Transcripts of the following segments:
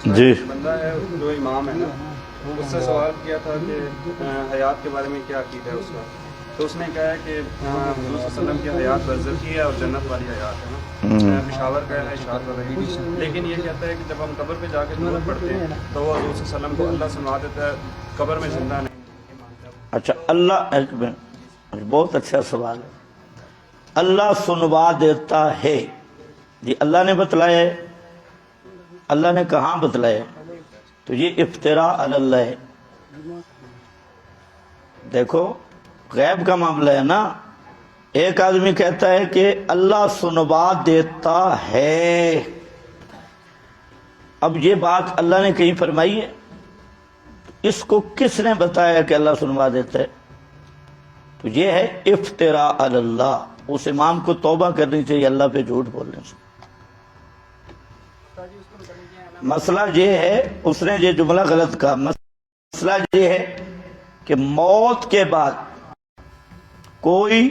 جی بندہ ہے جو امام ہے نا، اس سے سوال کیا تھا کہ حیات کے بارے میں کیا عقیدہ ہے اس کا، تو اس نے کہا ہے کہ حضور صلی اللہ علیہ وسلم کی حیات برزخی ہے اور جنت والی حیات ہے نا، پشاور کا ہے اشاعت والا ہے، لیکن یہ کہتا ہے کہ جب ہم قبر پہ جا کے درود پڑھتے ہیں تو وہ حضور صلی اللہ علیہ وسلم کو اللہ سنا دیتا ہے، قبر میں زندہ نہیں۔ اچھا، اللہ ایک منٹ، بہت اچھا سوال ہے۔ اللہ سنوا دیتا ہے، جی اللہ نے بتلایا ہے، اللہ نے کہاں بتلایا ہے؟ تو یہ افتراء علی اللہ ہے۔ دیکھو غیب کا معاملہ ہے نا، ایک آدمی کہتا ہے کہ اللہ سنوا دیتا ہے، اب یہ بات اللہ نے کہیں فرمائی ہے؟ اس کو کس نے بتایا کہ اللہ سنوا دیتا ہے؟ تو یہ ہے افتراء علی اللہ۔ اس امام کو توبہ کرنی چاہیے اللہ پہ جھوٹ بولنے سے۔ مسئلہ یہ ہے، اس نے یہ جملہ غلط کہا۔ مسئلہ یہ ہے کہ موت کے بعد کوئی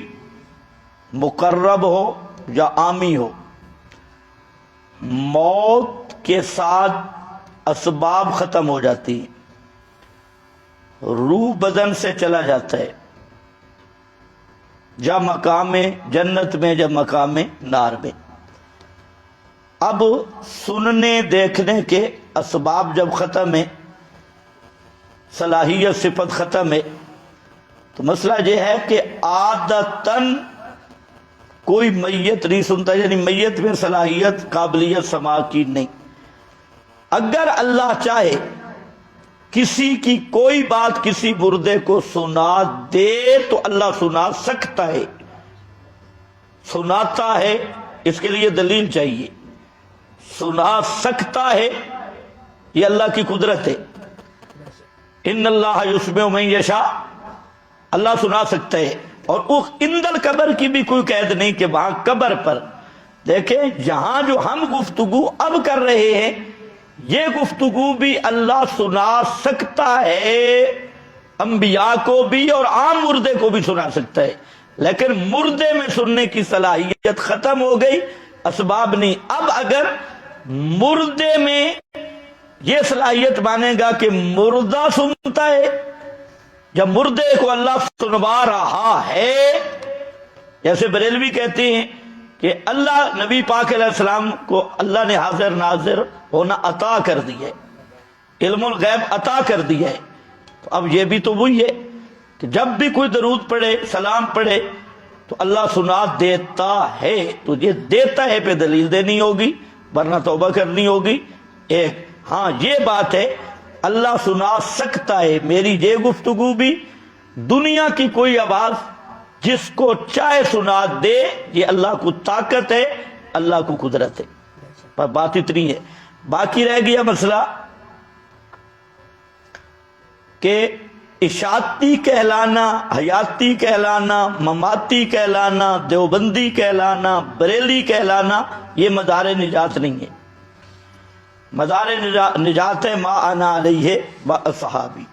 مقرب ہو یا عامی ہو، موت کے ساتھ اسباب ختم ہو جاتی ہیں، روح بدن سے چلا جاتا ہے، یا مقام جنت میں یا مقام نار میں۔ اب سننے دیکھنے کے اسباب جب ختم ہے، صلاحیت صفت ختم ہے، تو مسئلہ یہ ہے کہ عادتاً کوئی میت نہیں سنتا، یعنی میت میں صلاحیت قابلیت سماع کی نہیں۔ اگر اللہ چاہے کسی کی کوئی بات کسی مردے کو سنا دے تو اللہ سنا سکتا ہے، سناتا ہے، اس کے لیے دلیل چاہیے۔ سنا سکتا ہے، یہ اللہ کی قدرت ہے۔ ان اللہ یسمع من یشاء، اللہ سنا سکتا ہے۔ اور عند القبر کی بھی کوئی قید نہیں کہ وہاں قبر پر۔ دیکھیں یہاں جو ہم گفتگو اب کر رہے ہیں، یہ گفتگو بھی اللہ سنا سکتا ہے، انبیاء کو بھی اور عام مردے کو بھی سنا سکتا ہے، لیکن مردے میں سننے کی صلاحیت ختم ہو گئی، اسباب نہیں۔ اب اگر مردے میں یہ صلاحیت مانے گا کہ مردہ سنتا ہے، جب مردے کو اللہ سنوا رہا ہے، جیسے بریلوی کہتے ہیں کہ اللہ نبی پاک علیہ السلام کو اللہ نے حاضر ناظر ہونا عطا کر دیا ہے، علم الغیب عطا کر دیا ہے، تو اب یہ بھی تو وہی ہے کہ جب بھی کوئی درود پڑھے، سلام پڑھے تو اللہ سنا دیتا ہے۔ تو یہ دیتا ہے پہ دلیل دینی ہوگی، ورنہ توبہ کرنی ہوگی۔ ایک ہاں یہ بات ہے اللہ سنا سکتا ہے، میری یہ گفتگو بھی، دنیا کی کوئی آواز جس کو چاہے سنا دے، یہ اللہ کو طاقت ہے، اللہ کو قدرت ہے۔ پر بات اتنی ہے، باقی رہ گیا مسئلہ کہ اشاعتی کہلانا، حیاتی کہلانا، مماتی کہلانا، دیوبندی کہلانا، بریلی کہلانا، یہ مدار نجات نہیں ہے۔ مدار نجات ہے ما انا علیہ و اصحابی۔